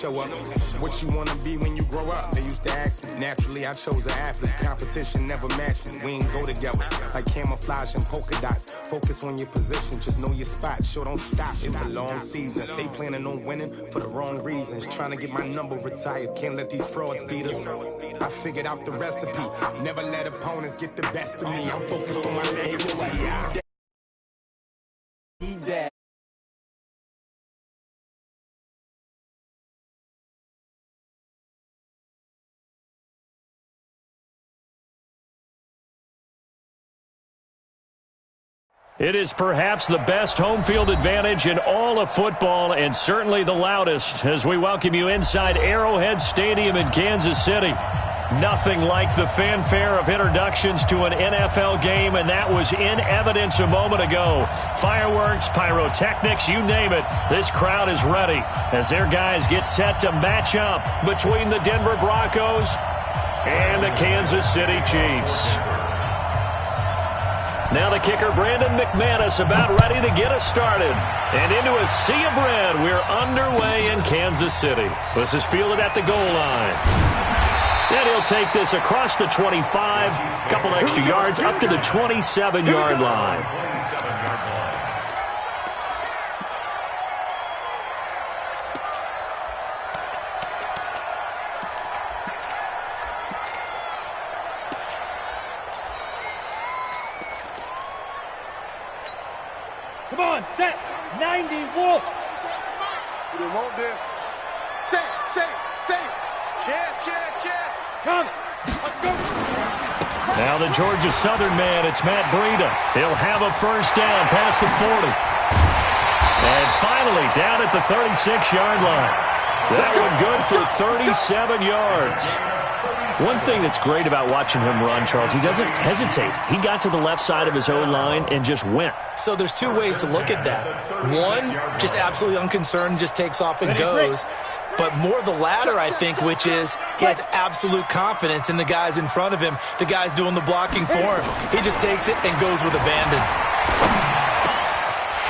show up. What you wanna be when you grow up? They used to ask me. Naturally, I chose an athlete. Competition never matched me. We ain't go together like camouflage and polka dots. Focus on your position, just know your spot. Sure, don't stop. It's a long season. They planning on winning for the wrong reasons. Trying to get my number retired. Can't let these frauds beat us. I figured out the recipe. Never let opponents get the best of me. I'm focused on my legacy. It is perhaps the best home field advantage in all of football and certainly the loudest as we welcome you inside Arrowhead Stadium in Kansas City. Nothing like the fanfare of introductions to an NFL game, and that was in evidence a moment ago. Fireworks, pyrotechnics, you name it. This crowd is ready as their guys get set to match up between the Denver Broncos and the Kansas City Chiefs. Now the kicker, Brandon McManus, about ready to get us started. And into a sea of red, we're underway in Kansas City. This is fielded at the goal line. And he'll take this across the 25, couple extra yards up to the 27-yard line. Come on, set, 90, Wolf. We don't want this. Say. Chance. Come. Let's go. Now the Georgia Southern man, it's Matt Breida. He'll have a first down past the 40. And finally down at the 36-yard line. That one good for 37 yards. One thing that's great about watching him run, Charles, he doesn't hesitate. He got to the left side of his own line and just went. So there's two ways to look at that. One, just absolutely unconcerned, just takes off and goes. But more the latter, I think, which is he has absolute confidence in the guys in front of him, the guys doing the blocking for him. He just takes it and goes with abandon.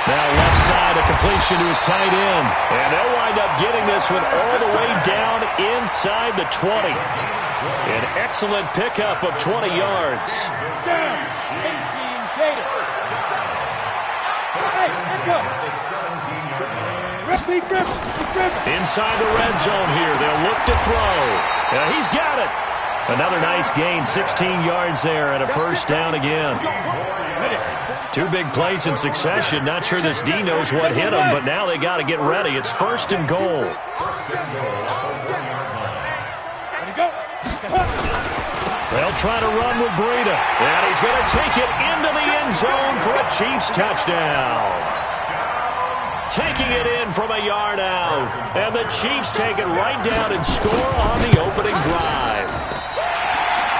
Now left side, a completion to his tight end. And they'll wind up getting this one all the way down inside the 20. An excellent pickup of 20 yards. Inside the red zone here. They'll look to throw. He's got it. Another nice gain, 16 yards there and a first down again. Two big plays in succession. Not sure this D knows what hit him, but now they got to get ready. It's first and goal. They'll try to run with Breida. And he's going to take it into the end zone for a Chiefs touchdown. Taking it in from a yard out. And the Chiefs take it right down and score on the opening drive.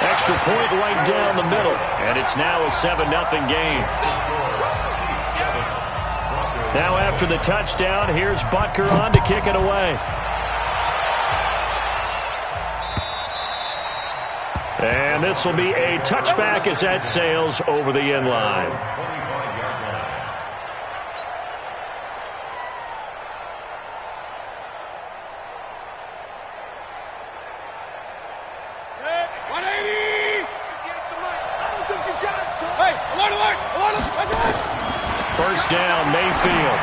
Extra point right down the middle. And it's now a 7-0 game. Now after the touchdown, here's Butker on to kick it away. And this will be a touchback as that sails over the end line. First down, Mayfield.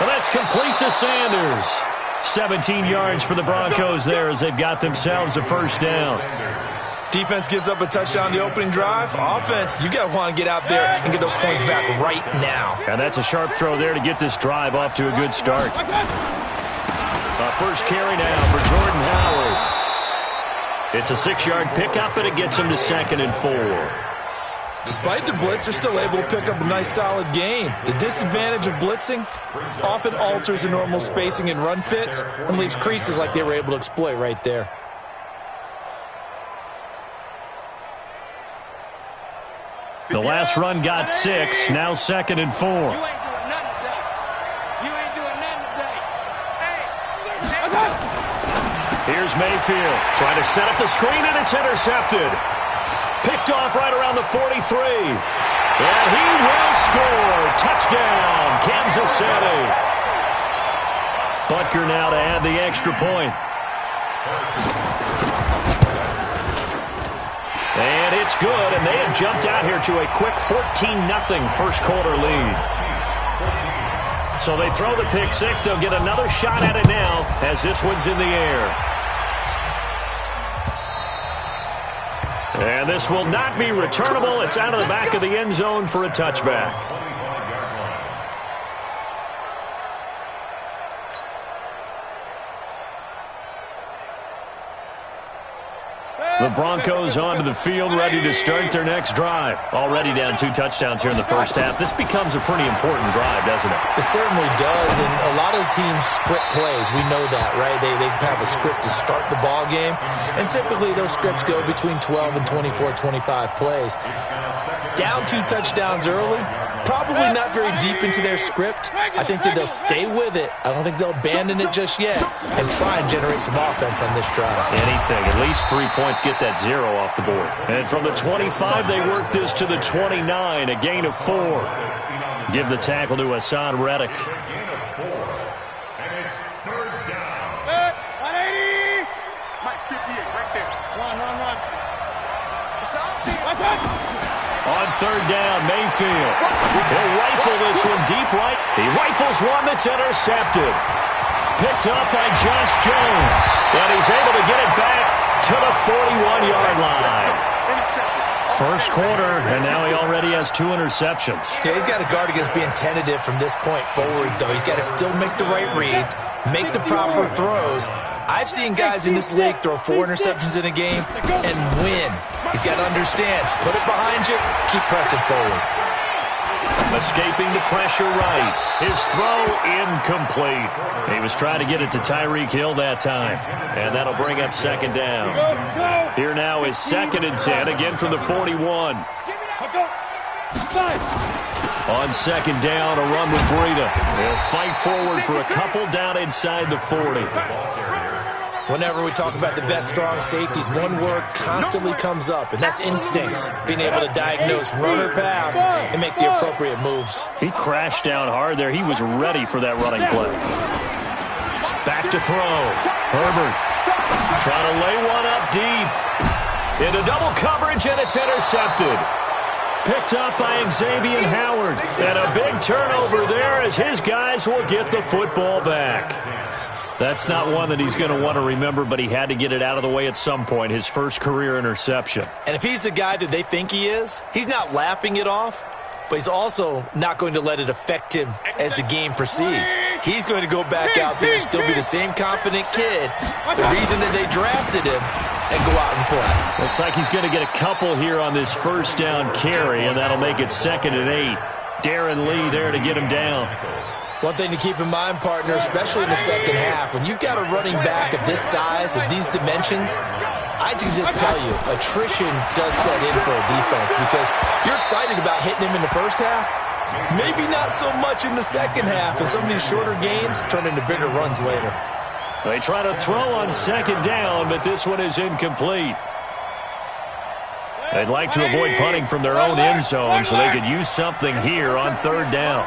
Well, that's complete to Sanders. 17 yards for the Broncos there as they've got themselves a first down. Defense gives up a touchdown the opening drive. Offense, you got to want to get out there and get those points back right now. And that's a sharp throw there to get this drive off to a good start. First carry now for Jordan Howard. It's a 6-yard pickup, and it gets him to 2nd and 4. Despite the blitz, they're still able to pick up a nice, solid gain. The disadvantage of blitzing often alters the normal spacing and run fits and leaves creases like they were able to exploit right there. The last run got 6, now 2nd and 4. Here's Mayfield trying to set up the screen, and it's intercepted. Picked off right around the 43. And he will score. Touchdown, Kansas City. Butker now to add the extra point. And it's good, and they have jumped out here to a quick 14-0 first quarter lead. So they throw the pick six. They'll get another shot at it now as this one's in the air. And this will not be returnable. It's out of the back of the end zone for a touchback. The Broncos onto the field, ready to start their next drive. Already down 2 touchdowns here in the first half. This becomes a pretty important drive, doesn't it? It certainly does, and a lot of teams script plays. We know that, right? They have a script to start the ball game, and typically those scripts go between 12 and 24, 25 plays. Down 2 touchdowns early, probably not very deep into their script. I think that they'll stay with it. I don't think they'll abandon it just yet and try and generate some offense on this drive. Anything, at least 3 points, get that 0 off the board. And from the 25, they work this to the 29, a gain of 4. Give the tackle to Hassan Reddick. On third down, Mayfield. He'll rifle this one deep right. He rifles one that's intercepted. Picked up by Josh Jones. And he's able to get it back to the 41-yard line. First quarter, and now he already has 2 interceptions. Yeah, he's got to guard against being tentative from this point forward, though. He's got to still make the right reads, make the proper throws. I've seen guys in this league throw 4 interceptions in a game and win. He's got to understand, put it behind you, keep pressing forward. Escaping the pressure right. His throw incomplete. He was trying to get it to Tyreek Hill that time. And that'll bring up second down. Here now is 2nd and 10, again from the 41. On second down, a run with Breida. They'll fight forward for a couple down inside the 40. Whenever we talk about the best strong safeties, one word constantly comes up, and that's instincts. Being able to diagnose run or pass and make the appropriate moves. He crashed down hard there. He was ready for that running play. Back to throw. Herbert trying to lay one up deep. Into double coverage, and it's intercepted. Picked up by Xavier Howard. And a big turnover there as his guys will get the football back. That's not one that he's going to want to remember, but he had to get it out of the way at some point, his first career interception. And if he's the guy that they think he is, he's not laughing it off, but he's also not going to let it affect him as the game proceeds. He's going to go back out there and still be the same confident kid, the reason that they drafted him, and go out and play. Looks like he's going to get a couple here on this first down carry, and that'll make it 2nd and 8. Darren Lee there to get him down. One thing to keep in mind, partner, especially in the second half, when you've got a running back of this size, of these dimensions, I can just tell you, attrition does set in for a defense because you're excited about hitting him in the first half. Maybe not so much in the second half, and some of these shorter gains turn into bigger runs later. They try to throw on second down, but this one is incomplete. They'd like to avoid punting from their own end zone so they could use something here on third down.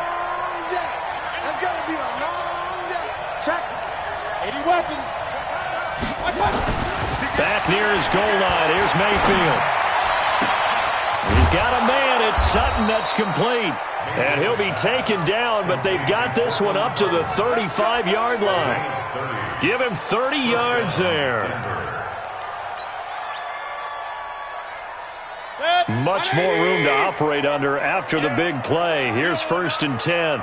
Back near his goal line. Here's Mayfield. He's got a man. It's Sutton that's complete. And he'll be taken down, but they've got this one up to the 35-yard line. Give him 30 yards there. Much more room to operate under after the big play. Here's 1st and 10.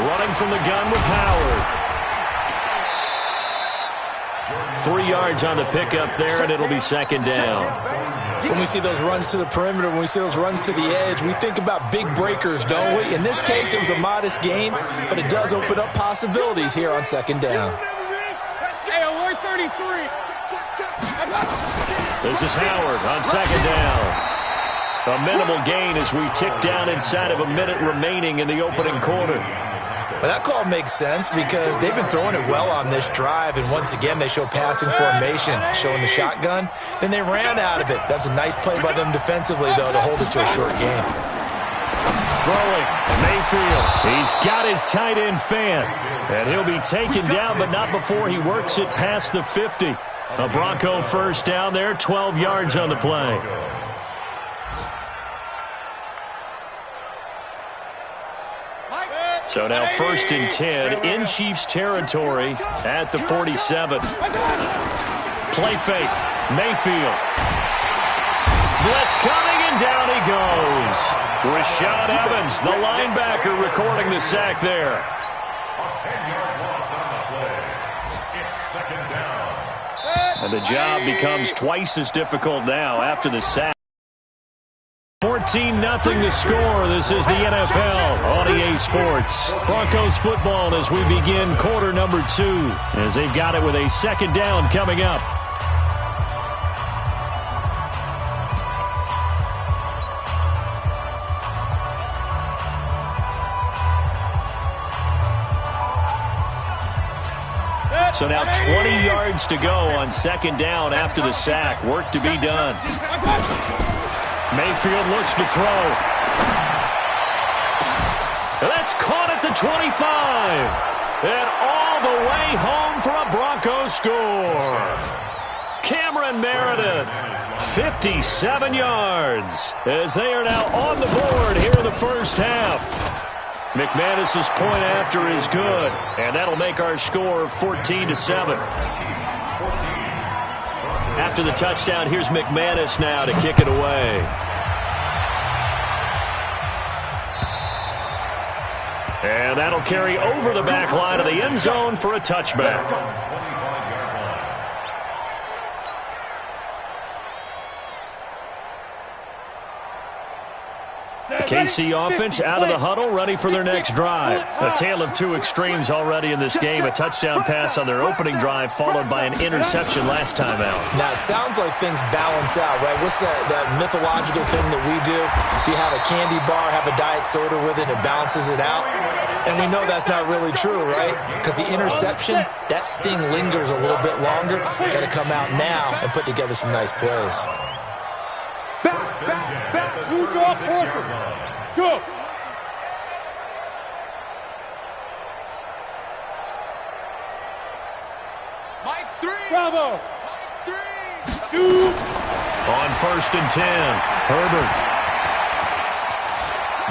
Running from the gun with Howard. 3 yards on the pickup there, and it'll be 2nd down. When we see those runs to the perimeter, when we see those runs to the edge, we think about big breakers, don't we? In this case, it was a modest gain, but it does open up possibilities here on 2nd down. This is Howard on 2nd down. A minimal gain as we tick down inside of a minute remaining in the opening quarter. Well, that call makes sense because they've been throwing it well on this drive, and once again they show passing formation, showing the shotgun. Then they ran out of it. That's a nice play by them defensively, though, to hold it to a short game. Throwing, Mayfield. He's got his tight end fan. And he'll be taken down, but not before he works it past the 50. A Bronco first down there, 12 yards on the play. So now 1st and 10 in Chiefs territory at the 47. Play fake, Mayfield. Blitz coming, and down he goes. Rashad Evans, the linebacker, recording the sack there. And the job becomes twice as difficult now after the sack. 14-0 the score. This is the NFL on EA Sports. Broncos football as we begin quarter number 2, as they've got it with a 2nd down coming up. So now 20 yards to go on 2nd down after the sack. Work to be done. Mayfield looks to throw. That's caught at the 25. And all the way home for a Broncos score. Cameron Meredith, 57 yards, as they are now on the board here in the first half. McManus's point after is good, and that'll make our score 14-7. After the touchdown, here's McManus now to kick it away. And that'll carry over the back line of the end zone for a touchback. KC offense out of the huddle, ready for their next drive. A tale of two extremes already in this game. A touchdown pass on their opening drive, followed by an interception last time out. Now, it sounds like things balance out, right? What's that mythological thing that we do? If you have a candy bar, have a diet soda with it, it balances it out. And we know that's not really true, right? Because the interception, that sting lingers a little bit longer. Got to come out now and put together some nice plays. Back. You draw forward. Go. Mike 3. Bravo. Mike 3. Shoot. On 1st and 10, Herbert.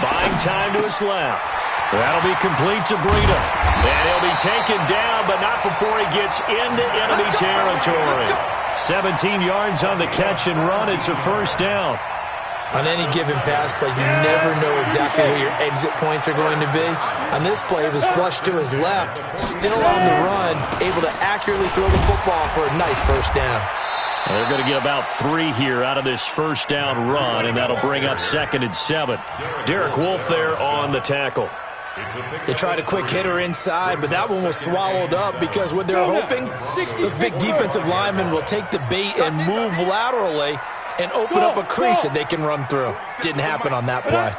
Buying time to his left. That'll be complete to Breida. And he'll be taken down, but not before he gets into enemy territory. 17 yards on the catch and run. It's a first down. On any given pass play, you never know exactly where your exit points are going to be. On this play, it was flushed to his left, still on the run, able to accurately throw the football for a nice first down. Well, they're going to get about 3 here out of this first down run, and that'll bring up 2nd and 7. Derek Wolfe there on the tackle. They tried a quick hitter inside, but that one was swallowed up because what they're hoping, those big defensive linemen will take the bait and move laterally and open up a crease that they can run through. Didn't happen on that play.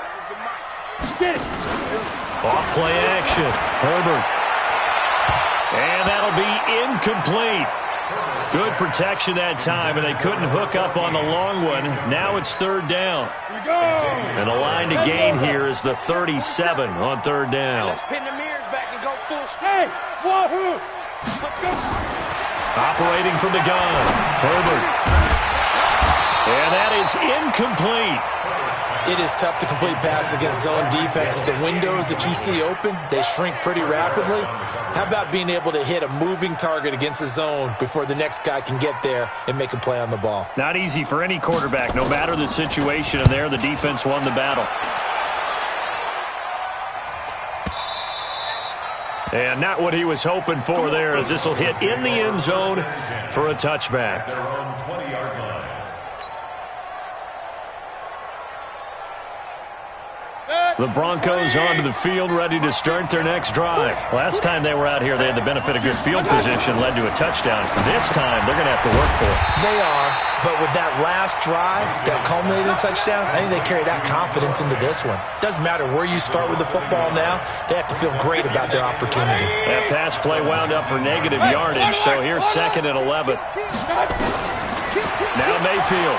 Off play action. Herbert. And that'll be incomplete. Good protection that time, and they couldn't hook up on the long one. Now it's 3rd down. And the line to gain here is the 37 on 3rd down. Let's pin the mirrors back and go full stay. Wahoo! Operating from the gun. Herbert. And that is incomplete. It is tough to complete passes against zone defenses. The windows that you see open, they shrink pretty rapidly. How about being able to hit a moving target against a zone before the next guy can get there and make a play on the ball? Not easy for any quarterback, no matter the situation. And there, the defense won the battle. And not what he was hoping for there, as this will hit in the end zone for a touchback. The Broncos onto the field, ready to start their next drive. Last time they were out here, they had the benefit of good field position, led to a touchdown. This time, they're going to have to work for it. They are, but with that last drive, that culminating touchdown, I think they carry that confidence into this one. Doesn't matter where you start with the football now, they have to feel great about their opportunity. That pass play wound up for negative yardage, so here's 2nd and 11. Now Mayfield,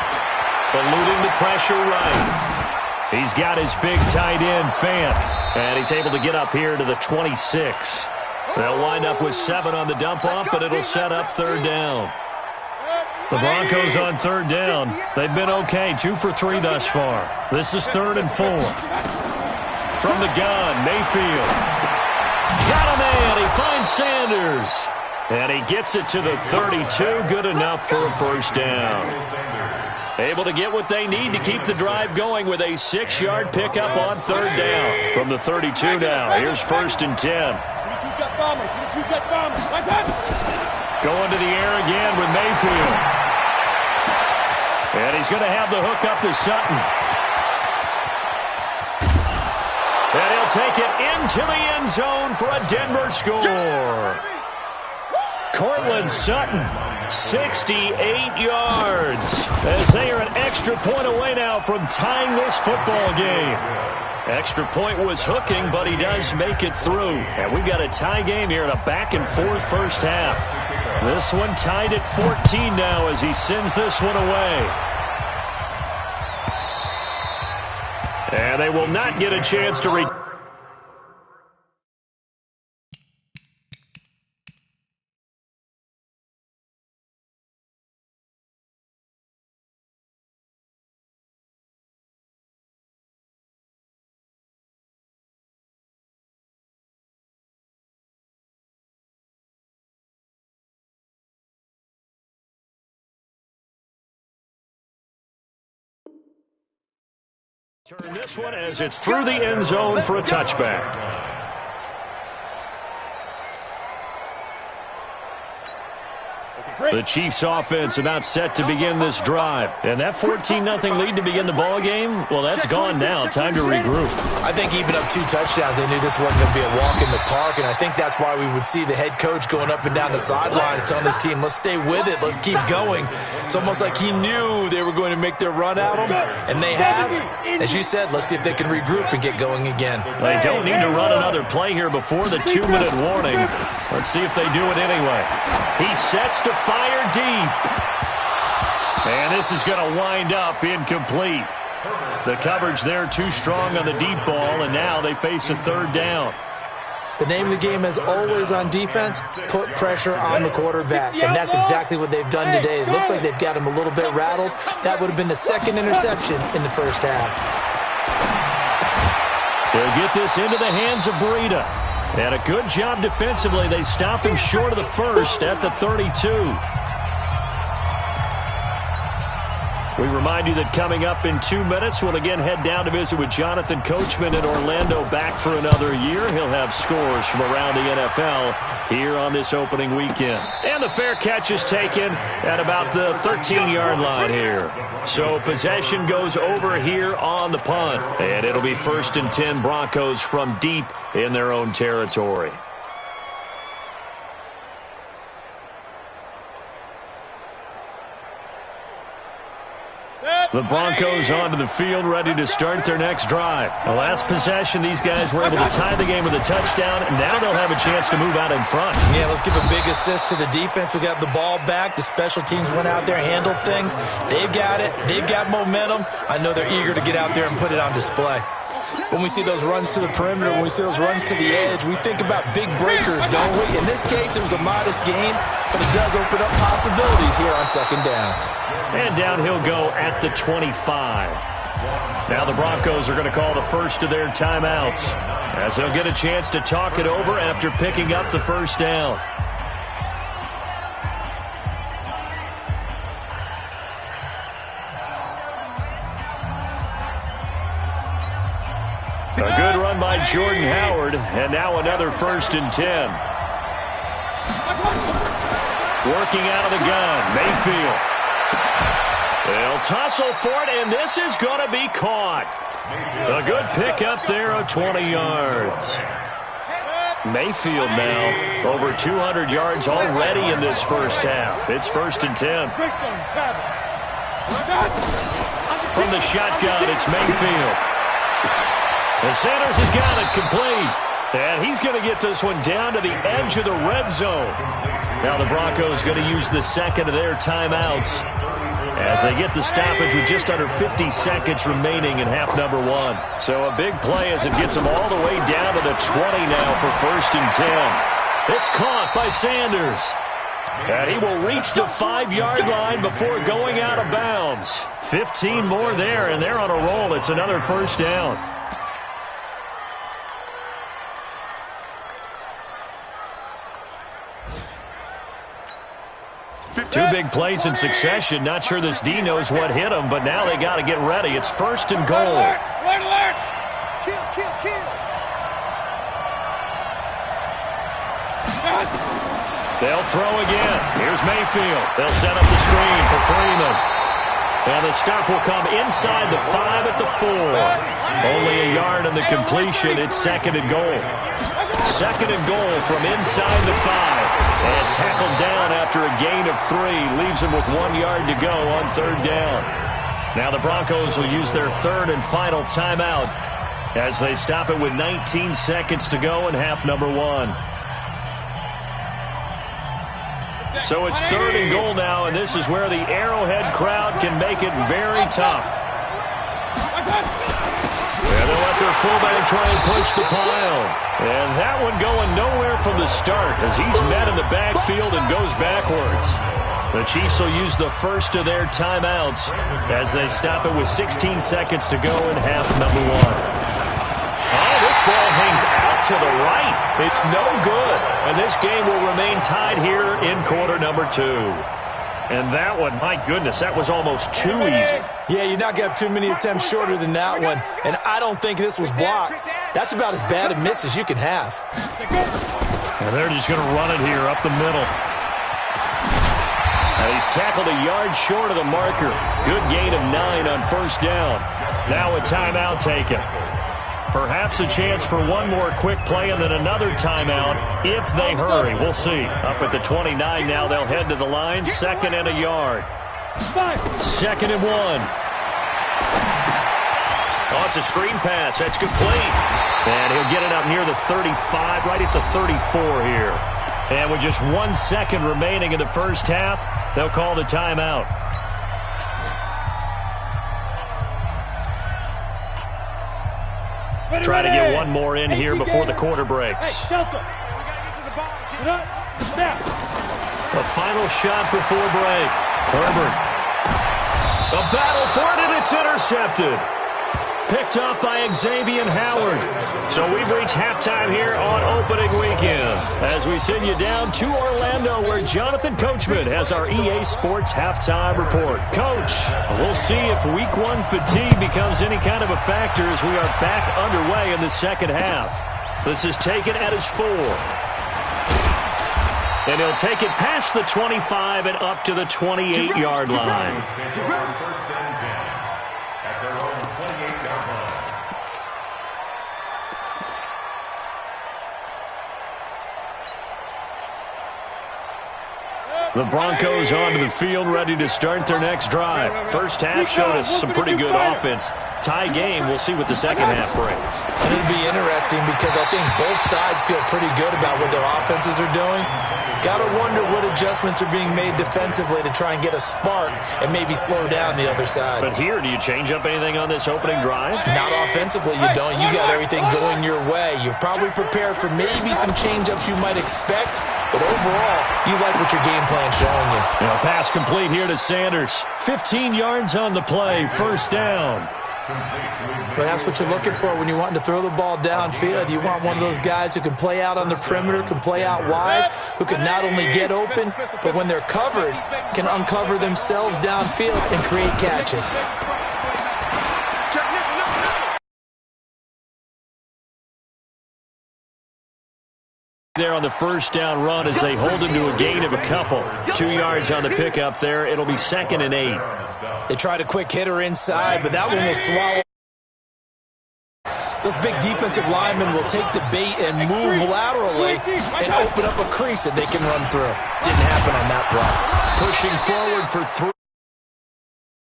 eluding the pressure right. He's got his big tight end, Fant, and he's able to get up here to the 26. They'll wind up with 7 on the dump-off, but it'll set up third down. The Broncos on third down. They've been okay, 2 for 3 thus far. This is 3rd and 4. From the gun, Mayfield. Got a man. He finds Sanders. And he gets it to the 32. Good enough for a first down. Able to get what they need to keep the drive going with a 6-yard pickup on third down. From the 32 now. Here's 1st and 10. Going to the air again with Mayfield. And he's going to have the hook up to Sutton. And he'll take it into the end zone for a Denver score. Cortland Sutton, 68 yards. As they are an extra point away now from tying this football game. Extra point was hooking, but he does make it through. And we've got a tie game here in a back-and-forth first half. This one tied at 14 now as he sends this one away. And they will not get a chance to turn this one as it's through the end zone for a touchback. The Chiefs offense about set to begin this drive. And that 14-0 lead to begin the ball game, well, that's gone now. Time to regroup. I think even up 2 touchdowns, they knew this wasn't going to be a walk in the park, and I think that's why we would see the head coach going up and down the sidelines telling his team, let's stay with it, let's keep going. It's almost like he knew they were going to make their run at him, and they have. As you said, let's see if they can regroup and get going again. They don't need to run another play here before the 2-minute warning. Let's see if they do it anyway. He sets to fire deep. And this is going to wind up incomplete. The coverage there too strong on the deep ball, and now they face a third down. The name of the game is always on defense, put pressure on the quarterback. And that's exactly what they've done today. It looks like they've got him a little bit rattled. That would have been the 2nd interception in the first half. They'll get this into the hands of Breida. And a good job defensively. They stop him short of the first at the 32. We remind you that coming up in 2 minutes, we'll again head down to visit with Jonathan Coachman in Orlando, back for another year. He'll have scores from around the NFL here on this opening weekend. And the fair catch is taken at about the 13-yard line here. So possession goes over here on the punt. And it'll be 1st and 10 Broncos from deep in their own territory. The Broncos onto the field, ready to start their next drive. The last possession, these guys were able to tie the game with a touchdown, and now they'll have a chance to move out in front. Yeah, let's give a big assist to the defense who got the ball back. The special teams went out there and handled things. They've got it. They've got momentum. I know they're eager to get out there and put it on display. When we see those runs to the perimeter, when we see those runs to the edge, we think about big breakers, don't we? In this case, it was a modest gain, but it does open up possibilities here on 2nd down. And down he'll go at the 25. Now the Broncos are going to call the first of their timeouts, as they'll get a chance to talk it over after picking up the first down. A good run by Jordan Howard, and now another 1st and 10. Working out of the gun, Mayfield. They'll tussle for it, and this is going to be caught. A good pickup there of 20 yards. Mayfield now over 200 yards already in this first half. It's 1st and 10. From the shotgun, it's Mayfield. And Sanders has got it complete. And he's going to get this one down to the edge of the red zone. Now the Broncos going to use the 2nd of their timeouts as they get the stoppage with just under 50 seconds remaining in half number one. So a big play as it gets them all the way down to the 20 now for 1st and 10. It's caught by Sanders. And he will reach the 5-yard line before going out of bounds. 15 more there, and they're on a roll. It's another 1st down. Two big plays in succession. Not sure this D knows what hit him, but now they got to get ready. It's 1st and goal. Alert! Kill! They'll throw again. Here's Mayfield. They'll set up the screen for Freeman. And the stop will come inside the 5 at the 4. Only a yard on the completion. It's 2nd and goal. 2nd and goal from inside the 5. And tackled down after a gain of 3. Leaves him with 1 yard to go on 3rd down. Now the Broncos will use their 3rd and final timeout as they stop it with 19 seconds to go in half number one. So it's 3rd and goal now, and this is where the Arrowhead crowd can make it very tough. And they'll let their fullback try and push the pile. And that one going nowhere from the start as he's met in the backfield and goes backwards. The Chiefs will use the first of their timeouts as they stop it with 16 seconds to go in half number one. Oh, this ball hangs out to the right. It's no good. And this game will remain tied here in quarter number 2. And that one, my goodness, that was almost too easy. Yeah, you're not going to have too many attempts shorter than that one. And I don't think this was blocked. That's about as bad a miss as you can have. And they're just going to run it here up the middle. And he's tackled a yard short of the marker. Good gain of 9 on 1st down. Now a timeout taken. Perhaps a chance for one more quick play and then another timeout if they hurry. We'll see. Up at the 29 now, they'll head to the line. 2nd and a yard. 2nd and 1. Oh, it's a screen pass. That's complete. And he'll get it up near the 35, right at the 34 here. And with just 1 second remaining in the first half, they'll call the timeout. Try to get one more in here before the quarter breaks. Hey, the final shot before break. Herbert. A battle for it, and it's intercepted. Picked up by Xavier Howard. So we've reached halftime here on opening weekend as we send you down to Orlando where Jonathan Coachman has our EA Sports halftime report. Coach, we'll see if week 1 fatigue becomes any kind of a factor as we are back underway in the second half. This is taken at his 4. And he'll take it past the 25 and up to the 28-yard line. The Broncos onto the field, ready to start their next drive. First half showed us some pretty good offense. Tie game, we'll see what the second half brings. And it'll be interesting because I think both sides feel pretty good about what their offenses are doing. Got to wonder what adjustments are being made defensively to try and get a spark and maybe slow down the other side. But here, do you change up anything on this opening drive? Not offensively, you don't. You got everything going your way. You've probably prepared for maybe some change-ups you might expect, but overall, you like what your game plan's showing you. A pass complete here to Sanders. 15 yards on the play, 1st down. Well, that's what you're looking for when you're wanting to throw the ball downfield. You want one of those guys who can play out on the perimeter, can play out wide, who can not only get open, but when they're covered, can uncover themselves downfield and create catches. There on the 1st down run as they hold him to a gain of a couple. 2 yards on the pickup there. It'll be 2nd and 8. They tried a quick hitter inside, but that one will swallow. Those big defensive linemen will take the bait and move laterally and open up a crease that they can run through. Didn't happen on that play. Pushing forward for 3.